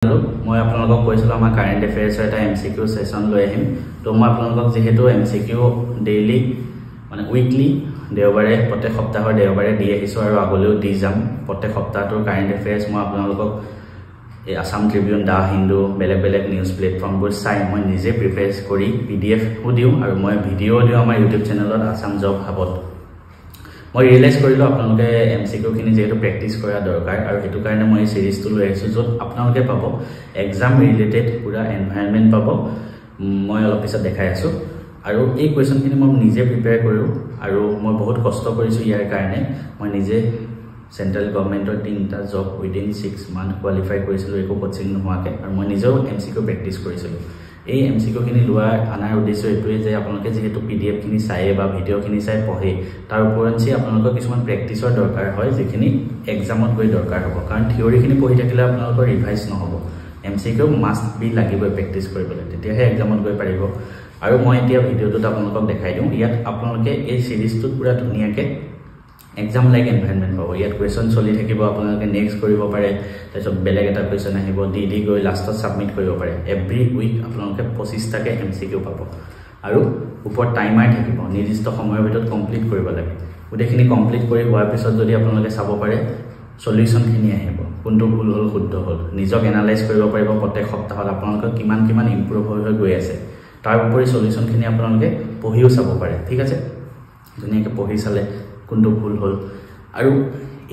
মই আপোনালোকক কৈছিলো আমাৰ কাৰেন্ট এফেয়াৰ্ছৰ এটা এমসিকিউ সেশন লৈ আহিম তো মই আপোনালোকক যেহেতু এমসিকিউ ডেইলি মানে উইকলি দেওবাৰে প্ৰত্যেক সপ্তাহৰ দেওবাৰে দি আহিছো আৰু আগলৈও দি যাম প্ৰত্যেক সপ্তাহটোৰ কাৰেন্ট এফেয়াৰ্ছ মই আপোনালোকক এই আসাম ট্ৰিবিউন দা হিন্দু বেলেগ নিউজ প্লেটফৰ্মবোৰ চাই মই নিজে প্ৰিপেয়াৰ কৰি পিডিএফ দিও আৰু মই ভিডিও দিও আমাৰ ইউটিউব চেনেলত আসাম জব হাবত মই ৰিয়েলাইজ কৰিলো আপোনালোকে এমসিকিউ খিনি যেহেতু প্ৰেক্টিস কৰা দৰকাৰ আৰু হেতু কাৰণে মই সিৰিজটো লৈ আহিছো যত আপোনালোকে পাব এক্সাম ৰিলেটেড পুৰা এনভায়ৰনমেন্ট পাব মই অলপ পিছত দেখাই আছো আৰু এই কোৱেশ্চন খিনি মই নিজে প্ৰিপেয়াৰ কৰো আৰু মই বহুত কষ্ট কৰিছো ইয়াৰ কাৰণে মই নিজে সেন্ট্ৰেল গভৰ্নমেন্টৰ 3টা জব উইদিন 6 মান্থ কোৱালিফাই কৰিছিলো একো কোচিং নোহোৱাকে আৰু মই নিজেও এমসিকিউ প্ৰেক্টিস কৰিছিলো এই এমসিকিউ খিনি লোৱা আনাৰ উদ্দেশ্য এটোৱে যে আপোনালোকে যেহেতু পিডিএফ খিনি চাই বা ভিডিও খিনি চাই পঢ়ে তাৰ ওপৰঞ্চি আপোনালোকৰ কিছুমান প্ৰেক্টিছৰ দৰকাৰ হয় যেখিনি এক্সামত গৈ দৰকাৰ হ'ব কাৰণ থিওৰি খিনি পঢ়ি থাকিলে আপোনালোকৰ ৰিভাইজ নহব এমসিকিউ মাষ্ট বি লাগিব প্ৰেক্টিছ কৰিবলৈ তেতিয়াহে এক্সামত গৈ পাৰিব আৰু মই এতিয়া ভিডিওটোত আপোনালোকক দেখাই দিওঁ ইয়াত আপোনালোকে এই সিৰিজটোত পুৰা ধুনিয়াকে এক্সাম লাইক এনভায়ৰনমেন্ট পাব ইয়াত কোৱেশ্চন চলি থাকিব আপোনালোকে নেক্সট কৰিব পাৰে তাৰপিছত বেলেগ এটা কোৱেশ্চন আহিব দি গৈ লাষ্টত সাবমিট কৰিব পাৰে এভৰি উইক আপোনালোকে 25 টাকে এমসিকিউ পাব আৰু ওপৰ টাইমাৰ থাকিব নিৰ্দিষ্ট সময়ৰ ভিতৰত কমপ্লিট কৰিব লাগে উদেখিনি কমপ্লিট কৰি হোৱাৰ পিছত যদি আপোনালোকে চাব পাৰে সলিউশন খিনি আহিব কোনটো ভুল হল শুদ্ধ হল নিজক এনালাইজ কৰিব পাৰিব প্ৰত্যেক সপ্তাহত আপোনালোকৰ কিমান ইমপ্ৰুভ হৈ গৈ আছে তাৰ উপৰি সলিউশন খিনি আপোনালোকে পঢ়িও চাব পাৰে ঠিক আছে ধুনিয়াকে পঢ়ি চালে কোনটো ভুল হল আৰু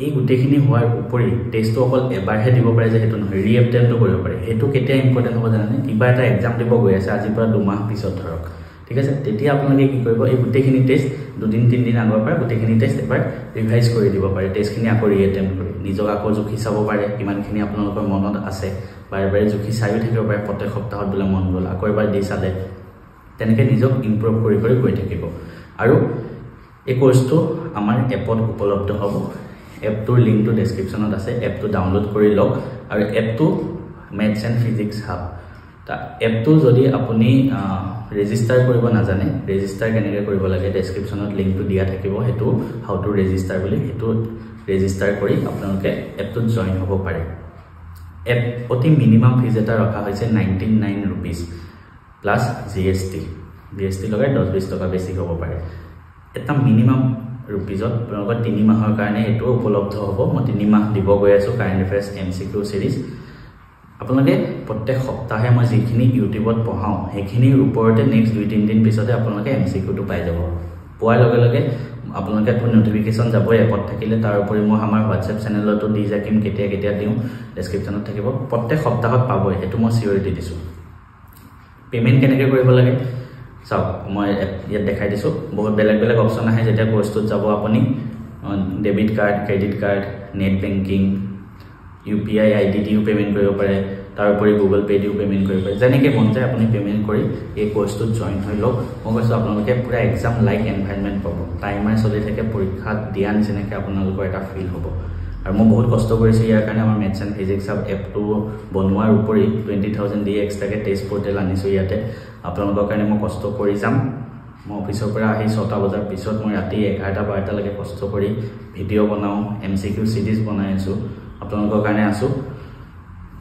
এই গুটেখিনি হোৱাৰ উপৰি টেষ্টটো অকল এবাৰহে দিব পাৰে যে হেতু নহয় ৰিএটেম্পটো কৰিব পাৰে হেতু কেতিয়া ইম্পৰ্টেন্ট হ'ব জানেনে কিবা এটা এক্সাম দিব গৈ আছে আজি পৰা 2 মাহ পিছত ধৰক ঠিক আছে তেতিয়া আপোনালোকে কি কৰিব এই গুটেখিনি টেষ্ট 2 দিন 3 দিন আগৰ পৰা গুটেখিনি টেষ্ট এবাৰ ৰিভাইজ কৰি দিব পাৰে টেষ্টখিনি আকৌ ৰিএটেম্প কৰি নিজক আকৌ জুখি চাব পাৰে কিমানখিনি আপোনালোকৰ মনত আছে বাৰে জুখি চাইও থাকিব পাৰে প্ৰত্যেক সপ্তাহত বলে মন গল আকৌ এবাৰ দি চালে তেনেকে নিজক ইমপ্ৰুভ কৰি গৈ থাকিব আৰু এই কোৰ্সটো আমাৰ এপত উপলব্ধ হ'ব এপটোৰ লিংকটো ডেসক্ৰিপচনত আছে এপটো ডাউনলোড কৰি লওক আৰু এপটো মেথছ এণ্ড ফিজিক্স হাব তা এপটো যদি আপুনি ৰেজিষ্টাৰ কৰিব নাজানে ৰেজিষ্টাৰ কেনেকৈ কৰিব লাগে ডেসক্ৰিপচনত লিংকটো দিয়া থাকিব হেতু হাউ টু ৰেজিষ্টাৰ বুলি হেতু ৰেজিষ্টাৰ কৰি আপোনালোকে এপটোত জয়েন হ'ব পাৰে এপ অতি মিনিমাম ফিজ এটা ৰখা হৈছে 99 रुपीस প্লাস জিএসটি লগাই 10-20 টকা বেছি হ'ব পাৰে এটা মিনিমাম रुपीजত আপোনালোকৰ 3 মাহৰ কাৰণে এটো উপলব্ধ হ'ব মই 3 মাহ দিব গৈ আছো কাৰেন্ট এফেয়াৰ্ছ এমসিকিউ সিৰিজ আপোনালোকে প্ৰত্যেক সপ্তাহে মই যিখিনি ইউটিউবত পঢ়াও সেইখিনিৰ ওপৰতে নেক্সট 2-3 দিন পিছতে আপোনালোকে এমসিকিউটো পাই যাব পোৱাৰ লগে আপোনালোকে পুন নোটিফিকেশন যাব এপত থাকিলে তাৰ উপৰি মই আমাৰ WhatsApp চেনেলতো দি যাকিম কেতিয়া দিও ডেসক্ৰিপচনত থাকিব প্ৰত্যেক সপ্তাহত পাবই হেতু মই সিউৰিটি দিছো পেমেন্ট কেনেকৈ কৰিব লাগে সব মই ইয়াত দেখাই দিছো বহুত বেলেগ অপচন আহে যেটা কোৰ্সটোত যাব আপুনি debit card credit card net banking UPI ID দিও পেমেন্ট কৰিব পাৰে তাৰ উপৰি গুগল পে দিও পেমেন্ট কৰিব পাৰে যেনেকৈ মন যায় আপুনি পেমেন্ট কৰি এই কোৰ্সটোত জয়েন হৈ লওক মই কৈছো আপোনালোকে পুৰা এক্সাম লাইক এনভায়ৰনমেন্ট পাব টাইমাৰ চলি থাকে পৰীক্ষা দিয়া নিচিনাকৈ আপোনালোকৰ এটা ফিল হ'ব আৰু মই বহুত কষ্ট কৰিছো ইয়াৰ কাৰণে আমাৰ মেথছ এণ্ড ফিজিক্স হাব এপটো বনোৱাৰ উপৰি 20000 দি এক্সট্ৰাকে টেষ্ট পৰ্টেল আনিছো ইয়াতে আপোনালোকৰ কাৰণে মই কষ্ট কৰি যাম মই অফিচৰ পৰা আহি 6টা বজাৰ পিছত মই ৰাতি 11-12 লৈকে কষ্ট কৰি ভিডিও বনাও এমসিকিউ সিৰিজ বনাই আছো আপোনালোকৰ কাৰণে আছো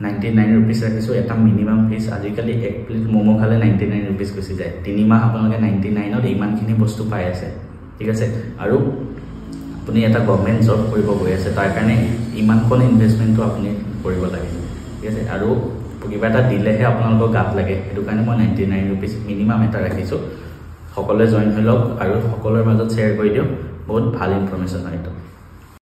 99 रुपीस ৰাখিছো এটা মিনিমাম ফিজ আজিকালি এক প্লেট মোমো খালে 99 रुपीस গুছি যায় 3 মাহ আপোনালোকে 99 ত ইমানখিনি বস্তু পাই আছে ঠিক আছে আৰু আপুনি এটা গভৰ্নমেন্ট জব কৰিব গৈ আছে তাৰ কাৰণে ইমান কোন ইনভেষ্টমেন্টটো আপুনি কৰিব লাগে ঠিক আছে আৰু কিবা এটা দিলেহে আপোনালোকৰ গাত লাগে এটো কাৰণে মই 99 रुपीस মিনিমাম এটা ৰাখিছো সকলোৱে জয়েন হৈ লওক আৰু সকলোৰ মাজত শ্বেয়াৰ কৰি দিও বহুত ভাল ইনফৰমেশন হয় এটা